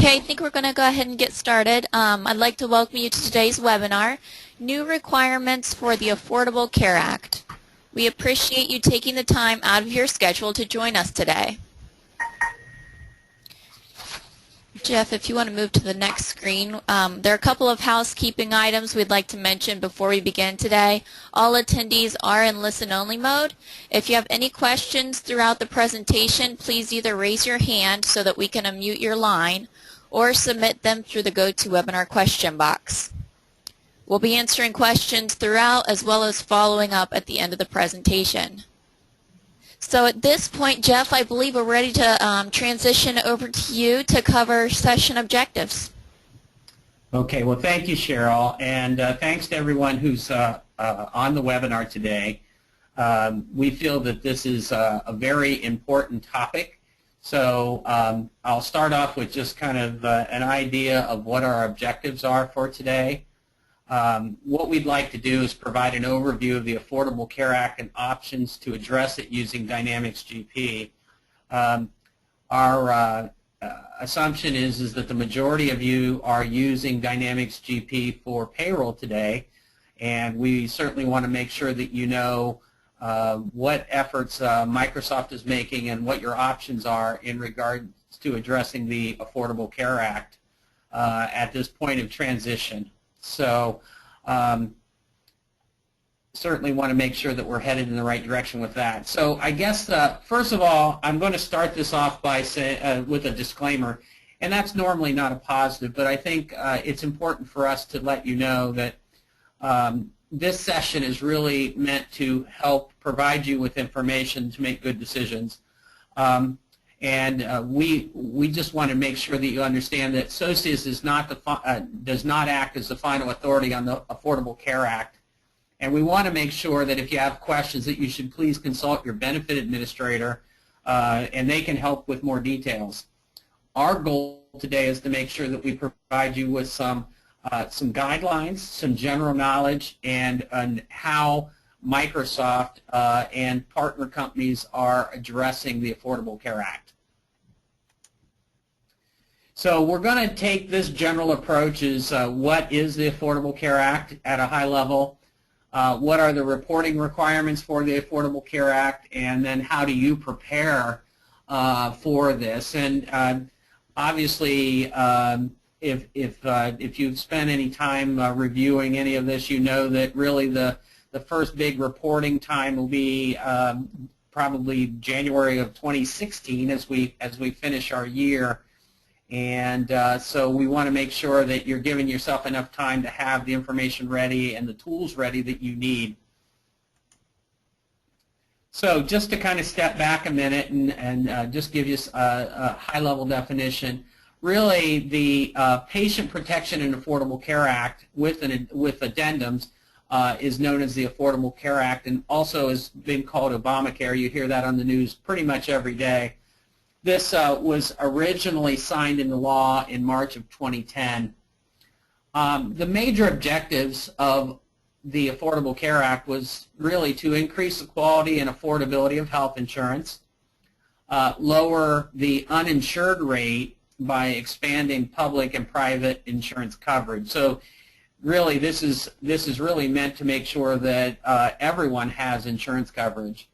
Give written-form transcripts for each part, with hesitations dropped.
Okay, I think we're going to go ahead and get started. I'd like to welcome you to today's webinar, New Requirements for the Affordable Care Act. We appreciate you taking the time out of your schedule to join us today. Jeff, if you want to move to the next screen, there are a couple of housekeeping items we'd like to mention before we begin today. All attendees are in listen-only mode. If you have any questions throughout the presentation, please either raise your hand so that we can unmute your line or submit them through the GoToWebinar question box. We'll be answering questions throughout as well as following up at the end of the presentation. So at this point, Jeff, I believe we're ready to transition over to you to cover session objectives. Okay, well thank you, Cheryl, and thanks to everyone who's on the webinar today. We feel that this is a very important topic, so I'll start off with just kind of an idea of what our objectives are for today. What we'd like to do is provide an overview of the Affordable Care Act and options to address it using Dynamics GP. Our assumption is that the majority of you are using Dynamics GP for payroll today, and we certainly want to make sure that you know what efforts Microsoft is making and what your options are in regards to addressing the Affordable Care Act at this point of transition. So certainly want to make sure that we're headed in the right direction with that. So I guess first of all, I'm going to start this off by with a disclaimer, and that's normally not a positive, but I think it's important for us to let you know that this session is really meant to help provide you with information to make good decisions. And we just want to make sure that you understand that SOCIAS is not does not act as the final authority on the Affordable Care Act. And we want to make sure that if you have questions that you should please consult your benefit administrator and they can help with more details. Our goal today is to make sure that we provide you with some guidelines, some general knowledge, and on how Microsoft and partner companies are addressing the Affordable Care Act. So we're going to take this general approach is what is the Affordable Care Act at a high level, what are the reporting requirements for the Affordable Care Act, and then how do you prepare for this. And obviously if you've spent any time reviewing any of this, you know that really the first big reporting time will be probably January of 2016 as we finish our year. And so we want to make sure that you're giving yourself enough time to have the information ready and the tools ready that you need. So just to kind of step back a minute and just give you a high-level definition, really the Patient Protection and Affordable Care Act with addendums is known as the Affordable Care Act, and also has been called Obamacare. You hear that on the news pretty much every day. This was originally signed into law in March of 2010. The major objectives of the Affordable Care Act was really to increase the quality and affordability of health insurance, lower the uninsured rate by expanding public and private insurance coverage. So really this is really meant to make sure that everyone has insurance coverage.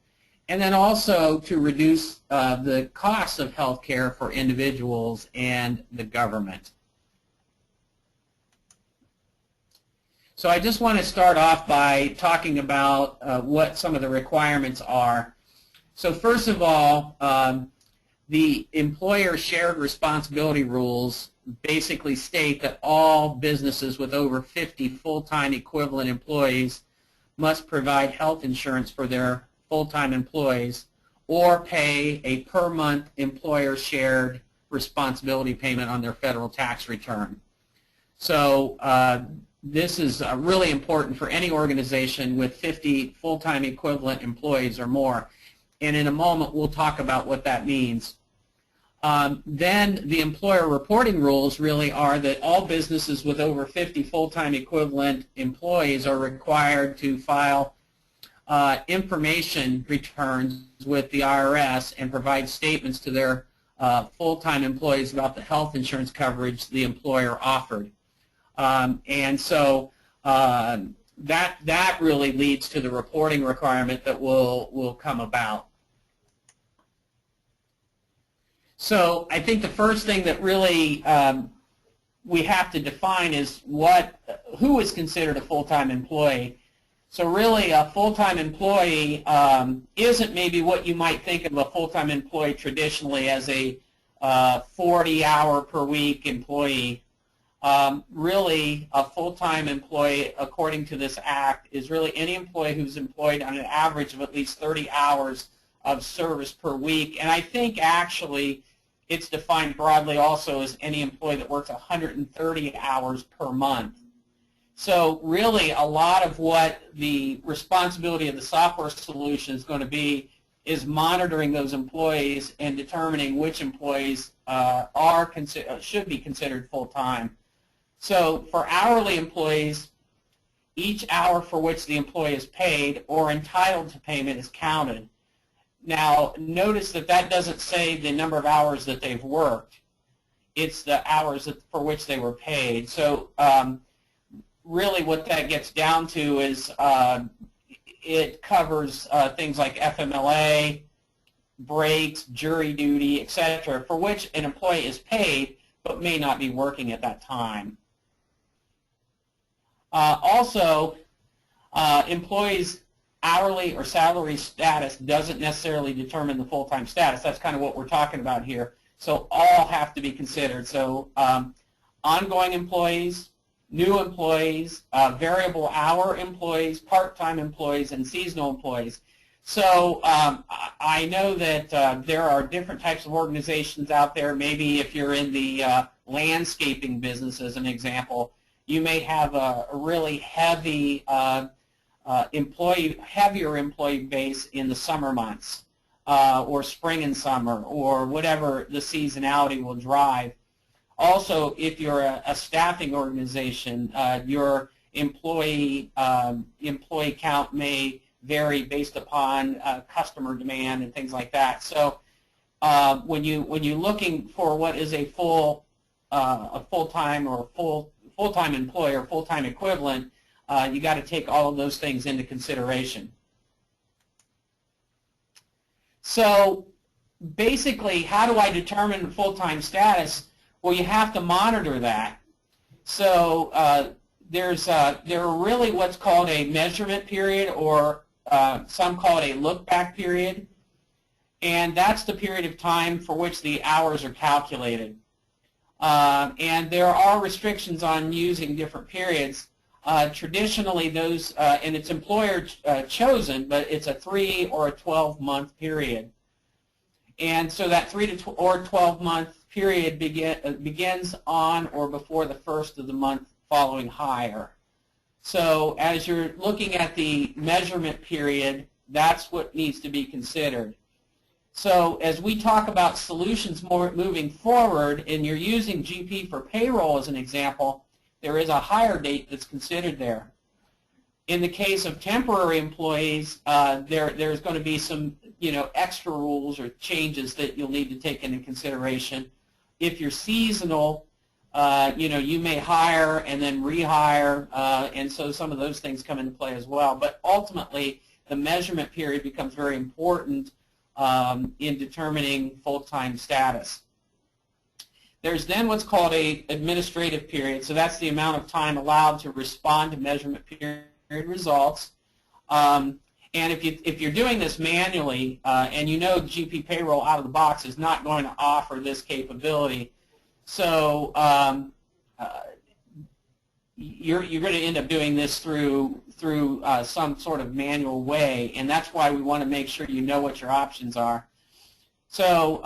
And then also to reduce the costs of health care for individuals and the government. So I just want to start off by talking about what some of the requirements are. So first of all, the employer shared responsibility rules basically state that all businesses with over 50 full-time equivalent employees must provide health insurance for their full-time employees or pay a per-month employer shared responsibility payment on their federal tax return. So this is really important for any organization with 50 full-time equivalent employees or more. And in a moment we'll talk about what that means. Then the employer reporting rules really are that all businesses with over 50 full-time equivalent employees are required to file information returns with the IRS and provide statements to their full-time employees about the health insurance coverage the employer offered. And so that really leads to the reporting requirement that will come about. So I think the first thing that really we have to define is who is considered a full-time employee. So really a full-time employee isn't maybe what you might think of a full-time employee traditionally as a 40-hour per week employee. Really a full-time employee, according to this act, is really any employee who's employed on an average of at least 30 hours of service per week. And I think actually it's defined broadly also as any employee that works 130 hours per month. So really a lot of what the responsibility of the software solution is going to be is monitoring those employees and determining which employees should be considered full-time. So for hourly employees, each hour for which the employee is paid or entitled to payment is counted. Now, notice that that doesn't say the number of hours that they've worked. It's the hours for which they were paid. So really what that gets down to is it covers things like FMLA, breaks, jury duty, etc., for which an employee is paid but may not be working at that time. Also, employees' hourly or salary status doesn't necessarily determine the full-time status. That's kind of what we're talking about here. So all have to be considered. So ongoing employees, new employees, variable hour employees, part-time employees, and seasonal employees. So I know that there are different types of organizations out there. Maybe if you're in the landscaping business, as an example, you may have a really heavy heavier employee base in the summer months, or spring and summer, or whatever the seasonality will drive. Also, if you're a staffing organization, your employee count may vary based upon customer demand and things like that. So when you're looking for what is a full-time or full-time employee or full-time equivalent, you got to take all of those things into consideration. So basically, how do I determine full-time status? Well, you have to monitor that. So there are really what's called a measurement period, or some call it a look-back period, and that's the period of time for which the hours are calculated. And there are restrictions on using different periods. Traditionally, those, and it's employer chosen, but it's a 3 or a 12-month period. And so that 3 or 12-month period begins on or before the first of the month following hire. So as you're looking at the measurement period, that's what needs to be considered. So as we talk about solutions moving forward, and you're using GP for payroll as an example, there is a hire date that's considered there. In the case of temporary employees, there's going to be some extra rules or changes that you'll need to take into consideration. If you're seasonal, you may hire and then rehire, and so some of those things come into play as well. But ultimately, the measurement period becomes very important in determining full-time status. There's then what's called a administrative period. So that's the amount of time allowed to respond to measurement period results. And if you're doing this manually, and you know GP Payroll out of the box is not going to offer this capability, so you're going to end up doing this through some sort of manual way, and that's why we want to make sure you know what your options are. So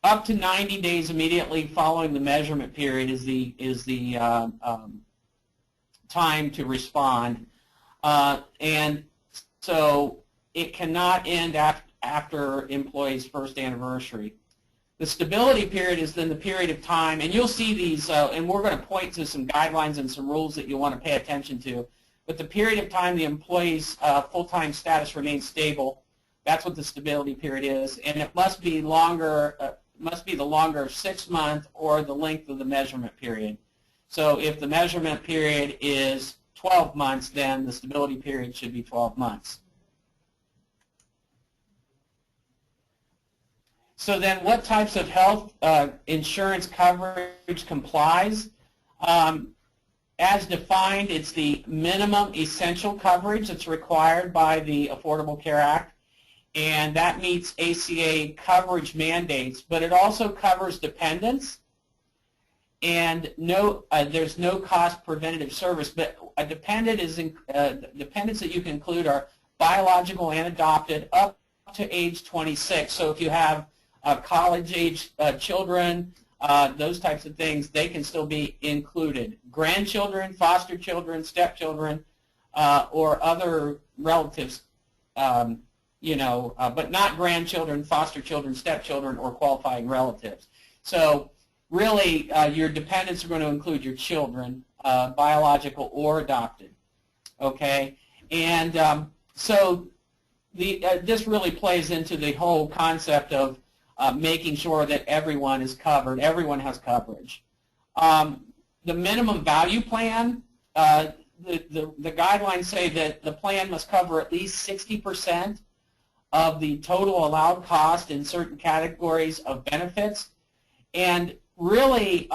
up to 90 days immediately following the measurement period is the time to respond, and so it cannot end after employee's first anniversary. The stability period is then the period of time, and you'll see these, and we're going to point to some guidelines and some rules that you'll want to pay attention to. But the period of time the employee's full-time status remains stable, that's what the stability period is, and it must be longer must be the longer of 6 months or the length of the measurement period. So if the measurement period is 12 months, then the stability period should be 12 months. So then what types of health insurance coverage complies? As defined, it's the minimum essential coverage that's required by the Affordable Care Act, and that meets ACA coverage mandates, but it also covers dependents, and there's no cost preventative service, but a dependent is dependents that you can include are biological and adopted up to age 26. So if you have college-age children, those types of things, they can still be included. Grandchildren, foster children, stepchildren, or other relatives, but not grandchildren, foster children, stepchildren, or qualifying relatives. So really, your dependents are going to include your children, biological or adopted. Okay, and so this really plays into the whole concept of making sure that everyone is covered, everyone has coverage. The minimum value plan, the guidelines say that the plan must cover at least 60% of the total allowed cost in certain categories of benefits. And really,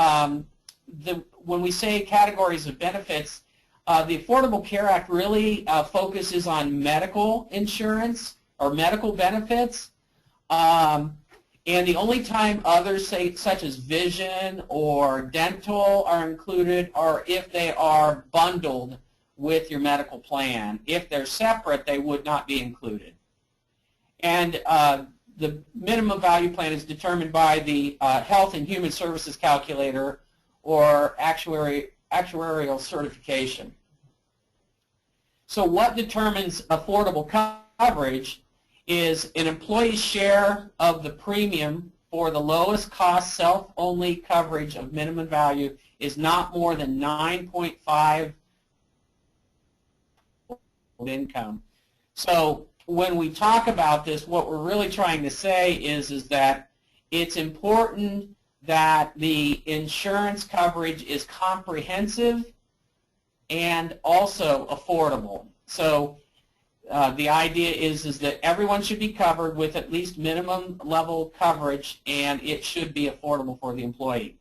when we say categories of benefits, the Affordable Care Act really focuses on medical insurance or medical benefits. And the only time others, such as vision or dental, are included are if they are bundled with your medical plan. If they're separate, they would not be included. And the minimum value plan is determined by the Health and Human Services Calculator or actuarial certification. So what determines affordable coverage is an employee's share of the premium for the lowest cost self-only coverage of minimum value is not more than 9.5 income. So when we talk about this, what we're really trying to say is that it's important that the insurance coverage is comprehensive and also affordable. So the idea is that everyone should be covered with at least minimum level coverage, and it should be affordable for the employee.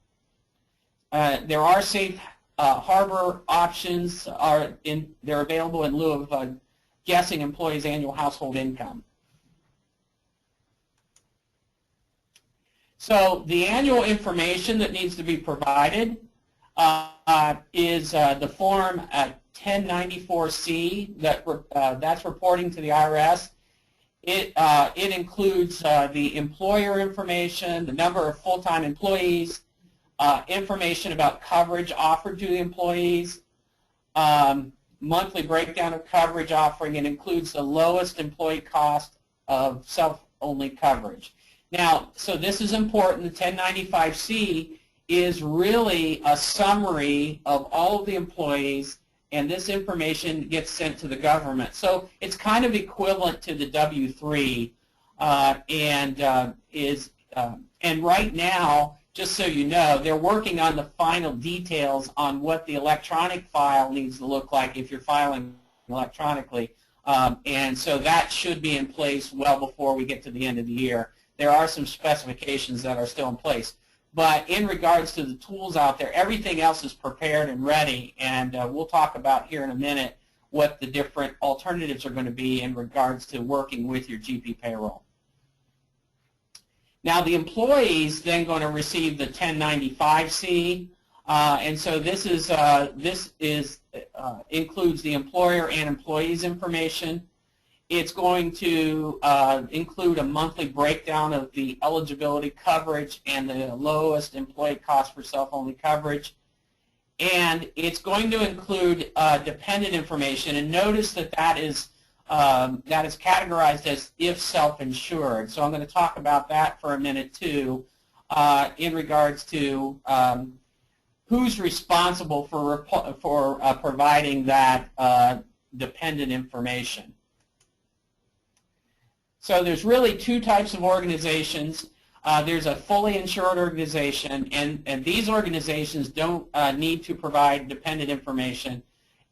There are safe harbor options. They're available in lieu of guessing employees' annual household income. So the annual information that needs to be provided is the form 1094C that's reporting to the IRS. It includes the employer information, the number of full-time employees, information about coverage offered to the employees, monthly breakdown of coverage offering, and includes the lowest employee cost of self-only coverage. Now, so this is important. The 1095C is really a summary of all of the employees, and this information gets sent to the government. So it's kind of equivalent to the W-3, and right now, just so you know, they're working on the final details on what the electronic file needs to look like if you're filing electronically, and so that should be in place well before we get to the end of the year. There are some specifications that are still in place. But in regards to the tools out there, everything else is prepared and ready, and we'll talk about here in a minute what the different alternatives are going to be in regards to working with your GP payroll. Now the employees then going to receive the 1095C, and so this includes the employer and employees information. It's going to include a monthly breakdown of the eligibility coverage and the lowest employee cost for self-only coverage. And it's going to include dependent information. And notice that that is categorized as if self-insured. So I'm going to talk about that for a minute too, in regards to who's responsible for providing that dependent information. So there's really two types of organizations. there's a fully insured organization, and these organizations don't need to provide dependent information,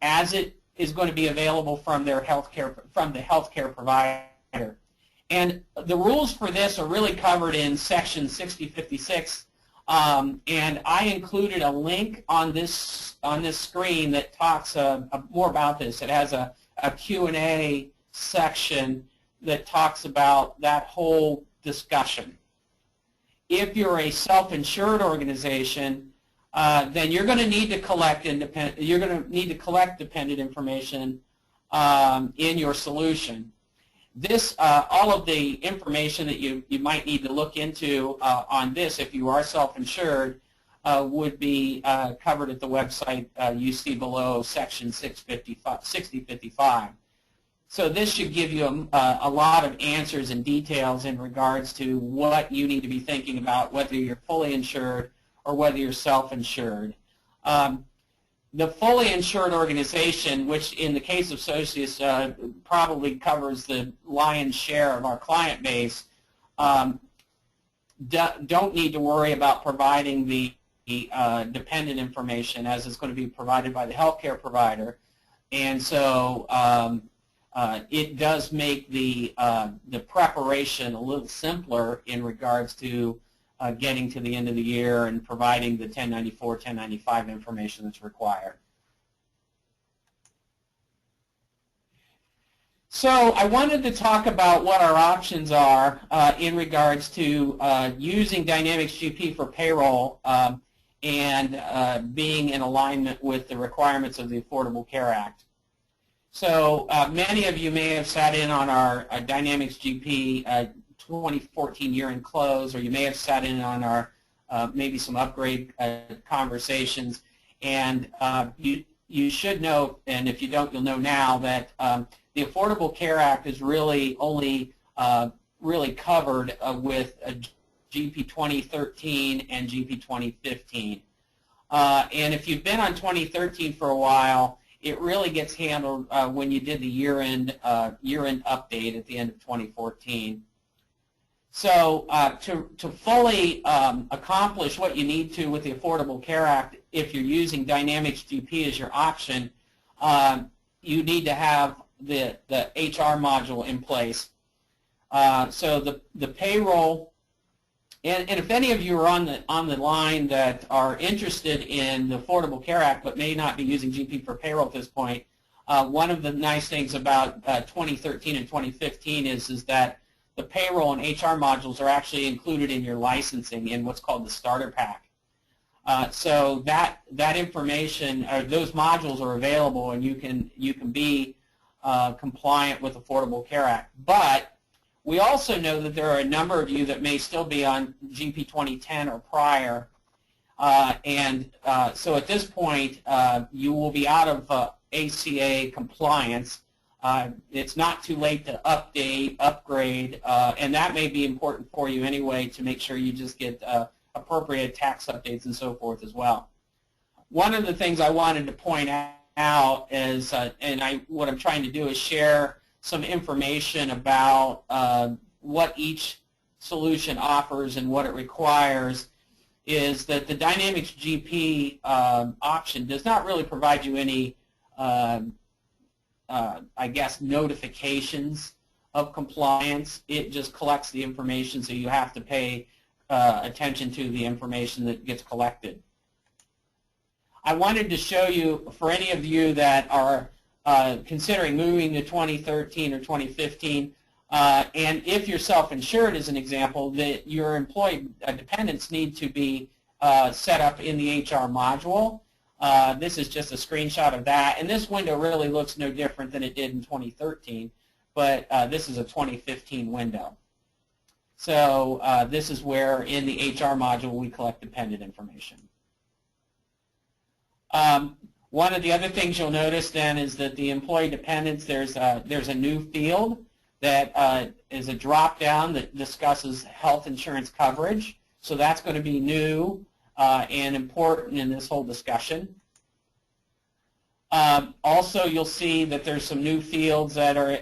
as it is going to be available from the healthcare provider. And the rules for this are really covered in section 6056, and I included a link on this screen that talks more about this. It has a Q&A section that talks about that whole discussion. If you're a self-insured organization, then you're going to need to collect dependent information in your solution. This, all of the information that you might need to look into on this, if you are self-insured, would be covered at the website you see below, section 6055. So this should give you a lot of answers and details in regards to what you need to be thinking about, whether you're fully insured or whether you're self-insured. The fully insured organization, which in the case of Socius probably covers the lion's share of our client base, don't need to worry about providing the dependent information, as it's going to be provided by the healthcare provider. And so it does make the preparation a little simpler in regards to getting to the end of the year and providing the 1094, 1095 information that's required. So I wanted to talk about what our options are in regards to using Dynamics GP for payroll and being in alignment with the requirements of the Affordable Care Act. So many of you may have sat in on our Dynamics GP 2014 year-end close, or you may have sat in on our maybe some upgrade conversations. And you should know, and if you don't, you'll know now, that the Affordable Care Act is really only really covered with GP 2013 and GP 2015. And if you've been on 2013 for a while, it really gets handled when you did the year-end update at the end of 2014. So to fully accomplish what you need to with the Affordable Care Act, if you're using Dynamics GP as your option, you need to have the HR module in place. So the payroll, and if any of you are on the line that are interested in the Affordable Care Act but may not be using GP for payroll at this point, one of the nice things about 2013 and 2015 is that the payroll and HR modules are actually included in your licensing in what's called the starter pack. So that information, or those modules, are available, and you can be compliant with Affordable Care Act. But we also know that there are a number of you that may still be on GP 2010 or prior, and so at this point you will be out of ACA compliance. It's not too late to upgrade, and that may be important for you anyway, to make sure you just get appropriate tax updates and so forth as well. One of the things I wanted to point out is, what I'm trying to do is share some information about what each solution offers and what it requires, is that the Dynamics GP option does not really provide you any I guess, notifications of compliance. It just collects the information, so you have to pay attention to the information that gets collected. I wanted to show you, for any of you that are considering moving to 2013 or 2015, and if you're self-insured, as an example, that your employee dependents need to be set up in the HR module. This is just a screenshot of that, and this window really looks no different than it did in 2013, but this is a 2015 window. So this is where in the HR module we collect dependent information. One of the other things you'll notice then is that the employee dependents, there's a new field that is a drop-down that discusses health insurance coverage. So that's going to be new and important in this whole discussion. Also, you'll see that there's some new fields that are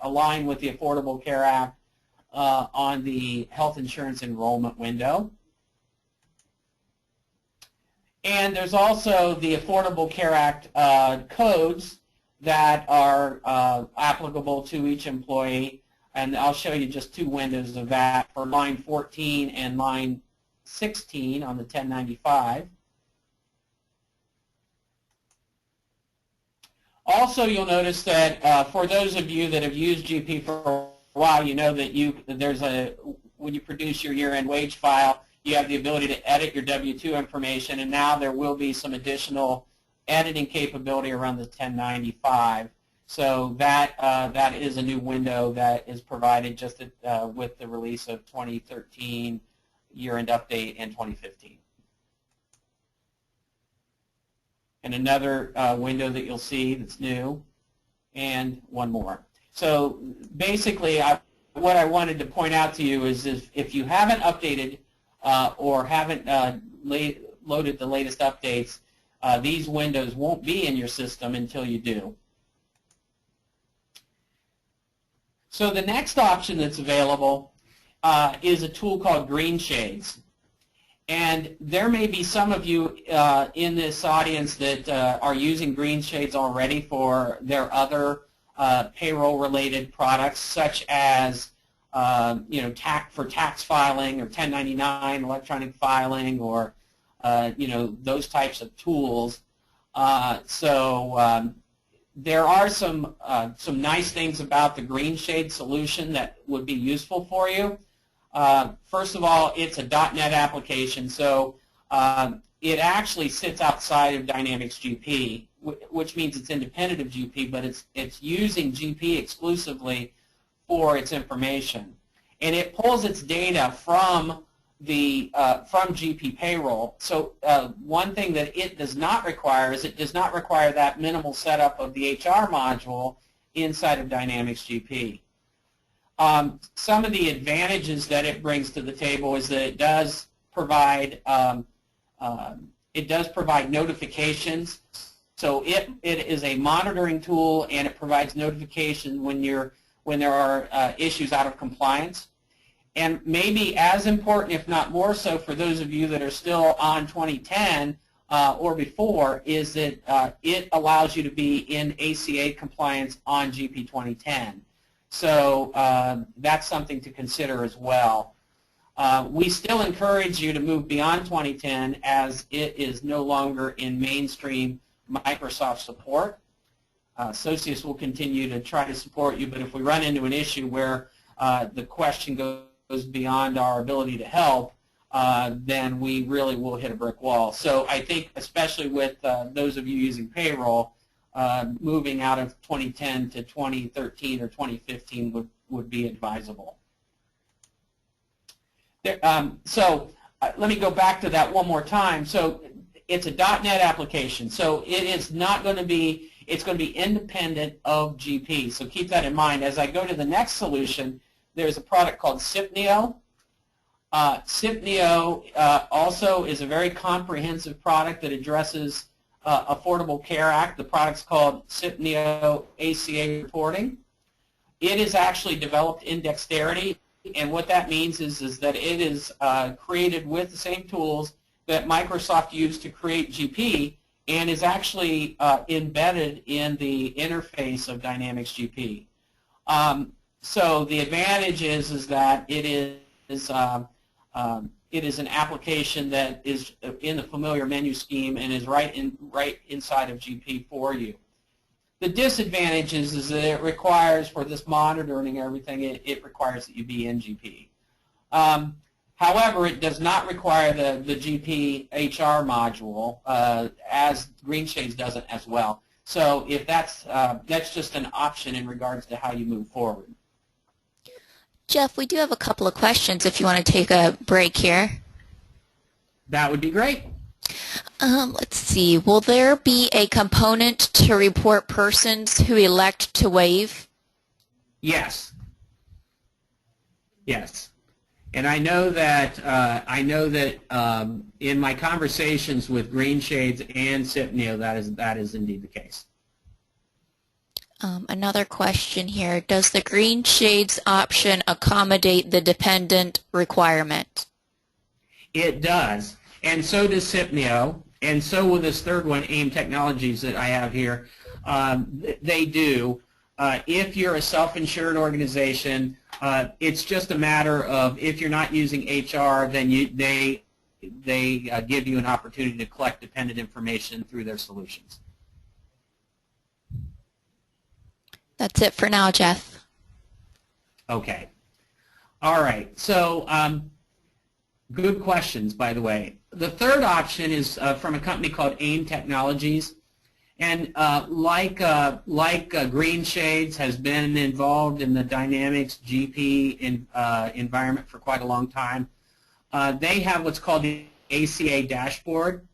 align with the Affordable Care Act. on the health insurance enrollment window. And there's also the Affordable Care Act codes that are applicable to each employee. And I'll show you just two windows of that for line 14 and line 16 on the 1095. Also, you'll notice that for those of you that have used GP for a while, you know that when you produce your year-end wage file, you have the ability to edit your W-2 information, and now there will be some additional editing capability around the 1095. So that is a new window that is provided just with the release of 2013 year-end update and 2015. And another window that you'll see that's new, and one more. So basically, what I wanted to point out to you is if you haven't updated or haven't loaded the latest updates, these windows won't be in your system until you do. So the next option that's available is a tool called Greenshades. And there may be some of you in this audience that are using Greenshades already for their other payroll-related products, such as for tax filing or 1099 electronic filing, or those types of tools. There are some nice things about the Greenshade solution that would be useful for you. First of all, it's a .NET application, so it actually sits outside of Dynamics GP, which means it's independent of GP, but it's using GP exclusively for its information, and it pulls its data from GP Payroll. So one thing that it does not require is it does not require that minimal setup of the HR module inside of Dynamics GP. Some of the advantages that it brings to the table is that it does provide notifications. So it is a monitoring tool, and it provides notification when there are issues out of compliance. And maybe as important, if not more so, for those of you that are still on 2010 or before, is that it allows you to be in ACA compliance on GP 2010. So that's something to consider as well. We still encourage you to move beyond 2010, as it is no longer in mainstream Microsoft support. Socius will continue to try to support you, but if we run into an issue where the question goes beyond our ability to help, then we really will hit a brick wall. So I think, especially with those of you using payroll, moving out of 2010 to 2013 or 2015 would be advisable. Let me go back to that one more time. So it's a .NET application, so it is not going to be, it's going to be independent of GP. So keep that in mind. As I go to the next solution, there's a product called SIPNEO. SIPNEO also is a very comprehensive product that addresses Affordable Care Act. The product's called SIPNEO ACA Reporting. It is actually developed in Dexterity, and what that means is that it is created with the same tools that Microsoft used to create GP, and is actually embedded in the interface of Dynamics GP. So the advantage is that it is an application that is in the familiar menu scheme and is right inside of GP for you. The disadvantage is that it requires, for this monitoring and everything, it requires that you be in GP. However, it does not require the GP HR module, as Greenshades doesn't as well. So if that's just an option in regards to how you move forward. Jeff, we do have a couple of questions if you want to take a break here. That would be great. Let's see. Will there be a component to report persons who elect to waive? Yes. Yes. And I know that in my conversations with Greenshades and SIPNEO, that is indeed the case. Another question here. Does the Greenshades option accommodate the dependent requirement? It does, and so does Sypneo, and so will this third one, AIM Technologies, that I have here. They do. If you're a self-insured organization, it's just a matter of if you're not using HR, then they give you an opportunity to collect dependent information through their solutions. That's it for now, Jeff. Okay. All right. So good questions, by the way. The third option is from a company called AIM Technologies. And like Greenshades has been involved in the Dynamics GP environment for quite a long time, they have what's called the ACA dashboard.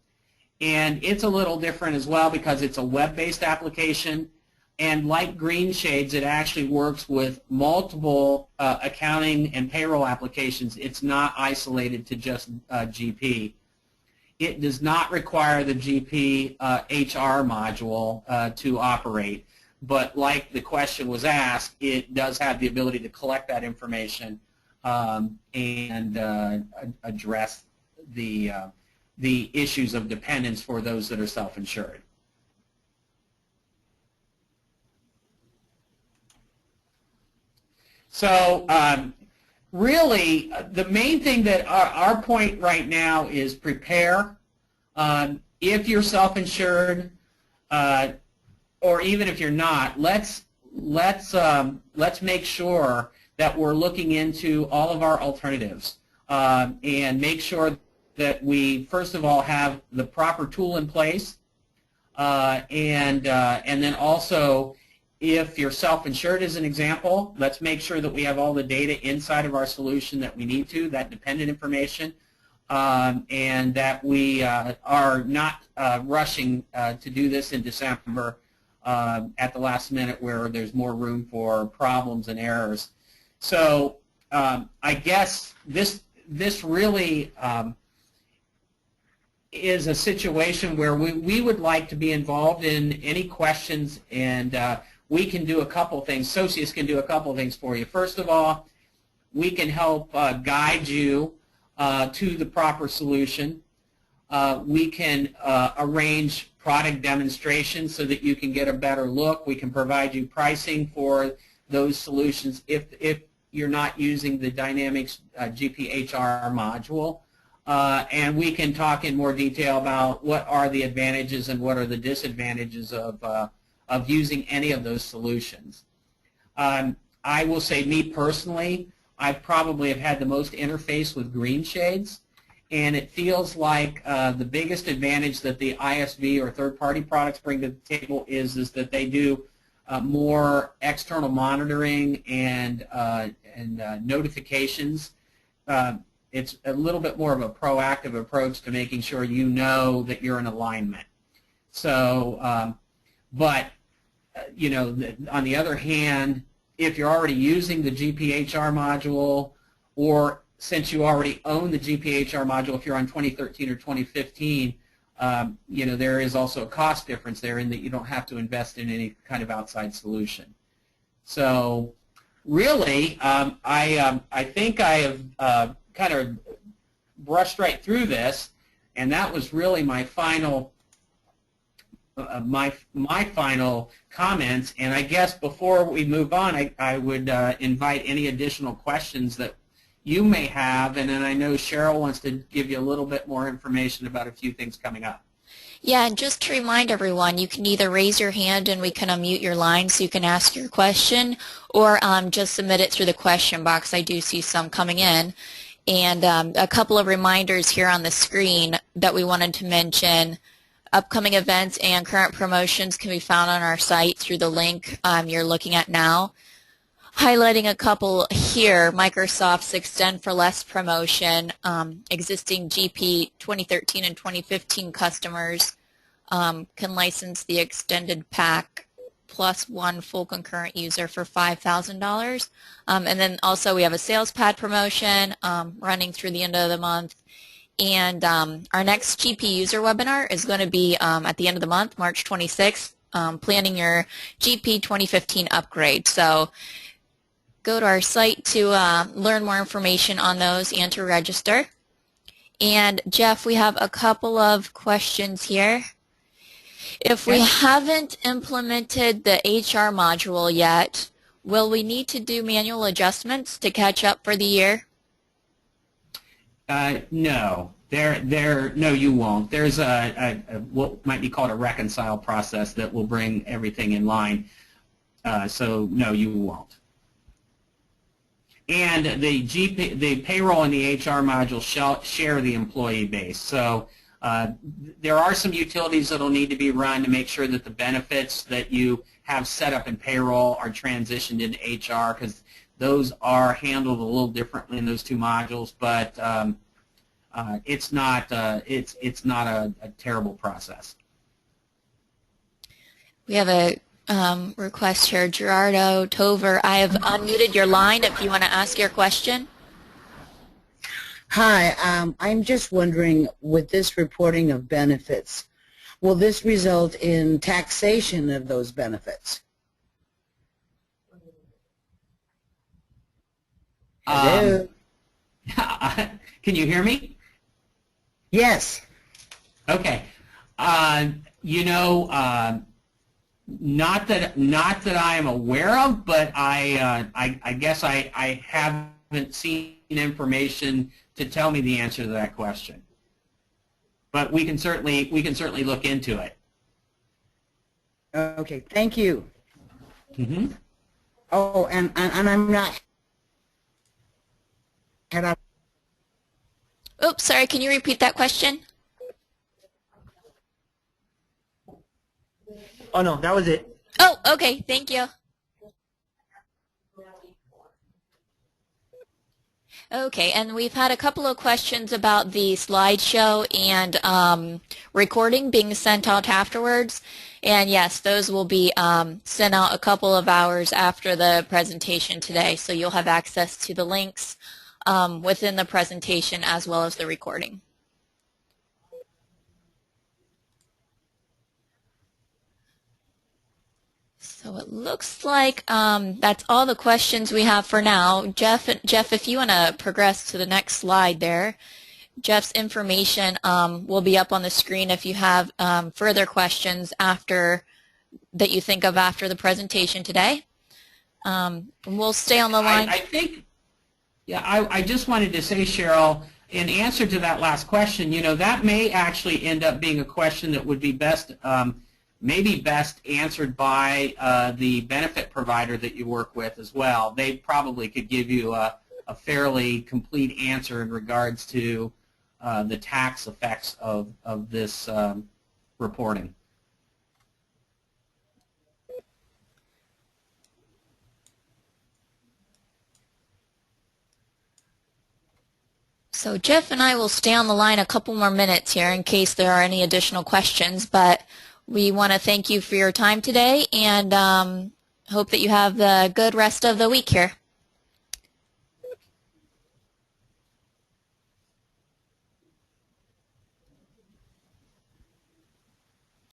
And it's a little different as well because it's a web-based application. And like Greenshades, it actually works with multiple accounting and payroll applications. It's not isolated to just GP. It does not require the GP HR module to operate. But like the question was asked, it does have the ability to collect that information and address the issues of dependence for those that are self-insured. So really, the main thing that our point right now is prepare. If you're self-insured, or even if you're not, let's make sure that we're looking into all of our alternatives and make sure that we first of all have the proper tool in place, and then also, if you're self-insured as an example, let's make sure that we have all the data inside of our solution that we need to, that dependent information, and that we are not rushing to do this in December at the last minute where there's more room for problems and errors. So I guess this really is a situation where we would like to be involved in any questions, and we can do a couple things. Socius can do a couple things for you. First of all, we can help guide you to the proper solution. We can arrange product demonstrations so that you can get a better look. We can provide you pricing for those solutions if you're not using the Dynamics GP HR module. And we can talk in more detail about what are the advantages and what are the disadvantages of using any of those solutions. I will say, me personally, I probably have had the most interface with Greenshades, and it feels like the biggest advantage that the ISV or third-party products bring to the table is that they do more external monitoring and notifications. It's a little bit more of a proactive approach to making sure you know that you're in alignment. So, but you know, on the other hand, if you're already using the GPHR module, or since you already own the GPHR module, if you're on 2013 or 2015, you know, there is also a cost difference there in that you don't have to invest in any kind of outside solution. So really, I think I have kind of brushed right through this, and that was really my final my final comments. And I guess before we move on, I would invite any additional questions that you may have, and then I know Cheryl wants to give you a little bit more information about a few things coming up. Yeah, and just to remind everyone, you can either raise your hand and we can unmute your line so you can ask your question, or just submit it through the question box. I do see some coming in. And a couple of reminders here on the screen that we wanted to mention. Upcoming events and current promotions can be found on our site through the link you're looking at now. Highlighting a couple here, Microsoft's Extend for Less promotion. Existing GP 2013 and 2015 customers can license the extended pack plus one full concurrent user for $5,000. And then also we have a sales pad promotion running through the end of the month. And our next GP user webinar is going to be at the end of the month, March 26th. planning your GP 2015 upgrade. So go to our site to learn more information on those and to register. And Jeff, we have a couple of questions here. If we haven't implemented the HR module yet, will we need to do manual adjustments to catch up for the year? No. No, you won't. There's what might be called a reconcile process that will bring everything in line. So no, you won't. And the payroll and the HR module share the employee base. So there are some utilities that will need to be run to make sure that the benefits that you have set up in payroll are transitioned into HR, because those are handled a little differently in those two modules. But it's not a terrible process. We have a request here, Gerardo Tover. I have unmuted your line if you want to ask your question. Hi, I'm just wondering, with this reporting of benefits, will this result in taxation of those benefits? Hello? Can you hear me? Yes. Okay. You know, not that I am aware of, but I guess I haven't seen information to tell me the answer to that question. But we can certainly look into it. Okay. Thank you. Mm-hmm. Oh, and I'm not. Oops, sorry. Can you repeat that question? Oh, no, that was it. Oh, okay. Thank you. Okay, and we've had a couple of questions about the slideshow and recording being sent out afterwards. And yes, those will be sent out a couple of hours after the presentation today. So you'll have access to the links within the presentation as well as the recording. So it looks like that's all the questions we have for now. Jeff, if you want to progress to the next slide there, Jeff's information will be up on the screen if you have further questions after that you think of after the presentation today. We'll stay on the line. I think, yeah, I just wanted to say, Cheryl, in answer to that last question, you know, that may actually end up being a question that would be best maybe best answered by the benefit provider that you work with as well. They probably could give you a fairly complete answer in regards to the tax effects of this reporting. So Jeff and I will stay on the line a couple more minutes here in case there are any additional questions, but we want to thank you for your time today and hope that you have the good rest of the week here.